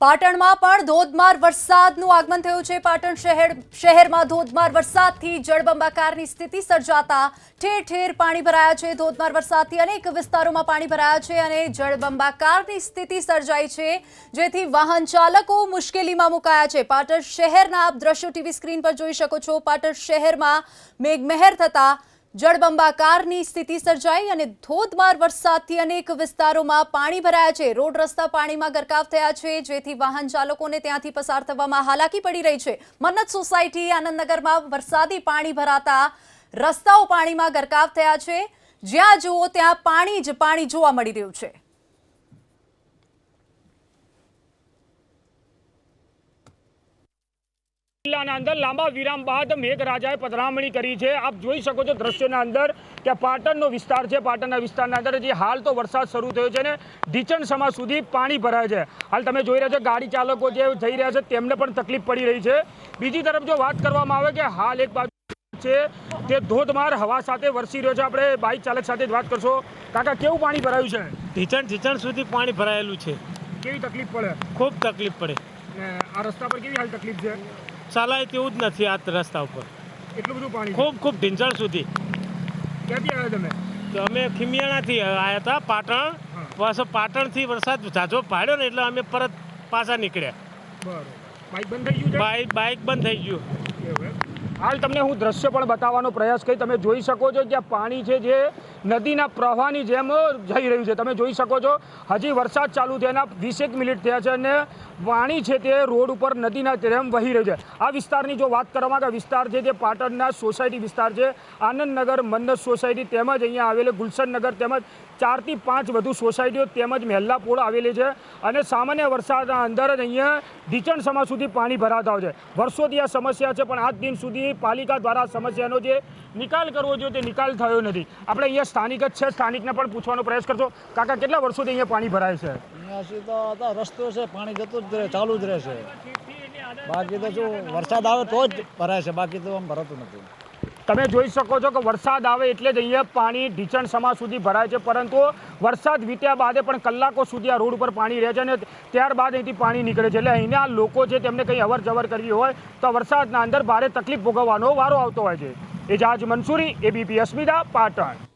પાટણમાં પણ ધોધમાર વરસાદનું આગમન થયું છે। પાટણ શહેરમાં ધોધમાર વરસાદથી જળબંબાકારની સ્થિતિ સર્જાતા ઠેર ઠેર પાણી ભરાયા છે। ધોધમાર વરસાદથી અનેક વિસ્તારોમાં પાણી ભરાયા છે અને જળબંબાકારની સ્થિતિ સર્જાઈ છે, જેથી વાહન ચાલકો મુશ્કેલીમાં મુકાયા છે। પાટણ શહેરના આપ દ્રશ્યો ટીવી સ્ક્રીન પર જોઈ શકો છો। પાટણ શહેરમાં મેઘમહેર થતા જળબંબાકારની સ્થિતિ સર્જાઈ અને ધોધમાર વરસાદથી અનેક વિસ્તારોમાં પાણી ભરાયા છે। રોડ રસ્તા પાણીમાં ગરકાવ થયા છે, જેથી વાહન ચાલકોને ત્યાંથી પસાર થવામાં હાલાકી પડી રહી છે। મન્નત સોસાયટી આનંદનગરમાં વરસાદી પાણી ભરાતા રસ્તાઓ પાણીમાં ગરકાવ થયા છે। જ્યાં જુઓ ત્યાં પાણી જ પાણી જોવા મળી રહ્યું છે। જિલ્લાના અંદર લાંબા વિરામ બાદ મેઘરાજાએ પધરામણી કરી છે। આપ જોઈ શકો છો દ્રશ્યોના અંદર કે પાટણનો વિસ્તાર છે। પાટણના વિસ્તારના અંદર જે હાલ તો વરસાદ શરૂ થયો છે અને ઢીચણ સમા સુધી પાણી ભરાય છે। હાલ તમે જોઈ રહ્યા છો ગાડી ચાલકો જે જઈ રહ્યા છે તેમને પણ તકલીફ પડી રહી છે। બીજી તરફ જો વાત કરવામાં આવે કે હાલ એક બાજુ છે તે ધોધમાર હવા સાથે વરસી રહ્યો છે। આપણે બાઇક ચાલક સાથે જ વાત કરશો। કાકા, કેવું પાણી ભરાયું છે? ઢીચણ સુધી પાણી ભરાયેલું છે। કેવી તકલીફ પડે? ખૂબ તકલીફ પડે। આ રસ્તા પર કેવી હાલ તકલીફ છે? ચાલાય તેવું જ નથી આ રસ્તા ઉપર। એટલું બધું પાણી? ખૂબ ઢીંચણ સુધી। ક્યાંથી આવ્યા તમે? તો અમે ખીમિયાણાથી આવ્યા હતા પાટણ। પાછો પાટણથી વરસાદ ઝાઝો પાડ્યો ને એટલે અમે પરત પાછા નીકળ્યા। બરાબર। બાઇક બંધ થઈ ગયું છે? બાઇક બંધ થઈ ગયું। હાલ તમને હું દ્રશ્ય પણ બતાવવાનો પ્રયાસ કરી। તમે જોઈ શકો છો કે આ પાણી છે જે નદીના પ્રવાહની જેમ જઈ રહ્યું છે। તમે જોઈ શકો છો હજી વરસાદ ચાલુ થયાના 20 મિનિટ થયા છે અને પાણી છે તે રોડ ઉપર નદીના જેમ વહી રહ્યું છે। આ વિસ્તારની જો વાત કરવામાં આવે, વિસ્તાર છે તે પાટણના સોસાયટી વિસ્તાર છે। આનંદનગર, મન્નત સોસાયટી તેમજ અહીંયા આવેલી ગુલશનનગર તેમજ 4 થી 5 વધુ સોસાયટીઓ તેમજ મહેલ્લાપોળ આવેલી છે અને સામાન્ય વરસાદના અંદર જ અહીંયા ઢીચણ સમા સુધી પાણી ભરાતા હોય છે। વર્ષોથી આ સમસ્યા છે, પણ આજ દિન સુધી પાલિકા દ્વારા સમસ્યાનો જે નિકાલ કરવો જોઈએ તે નિકાલ થયો નથી। આપણે અહીંયા સ્થાનિક જ છે, સ્થાનિકને પણ પૂછવાનો પ્રયાસ કરશો। કાકા, કેટલા વર્ષોથી અહીંયા પાણી ભરાય છે? અહીંયાથી તો રસ્તો છે, પાણી જતું જ રહે, ચાલુ જ રહેશે। બાકી તો શું વરસાદ આવે તો જ ભરાય છે, બાકી તો આમ ભરાતું નથી। તમે જોઈ શકો છો કે વરસાદ આવે એટલે જ અહીંયા પાણી ઢીચણ સમા સુધી ભરાય છે, પરંતુ વરસાદ વીત્યા બાદ પણ કલાકો સુધી આ રોડ ઉપર પાણી રહે છે અને ત્યારબાદ અહીંથી પાણી નીકળે છે। એટલે અહીંના લોકો છે તેમને કંઈ અવર જવર કરવી હોય તો વરસાદના અંદર ભારે તકલીફ ભોગવવાનો વારો આવતો હોય છે। એજાજ મંસૂરી, ABP અસ્મિતા, પાટણ।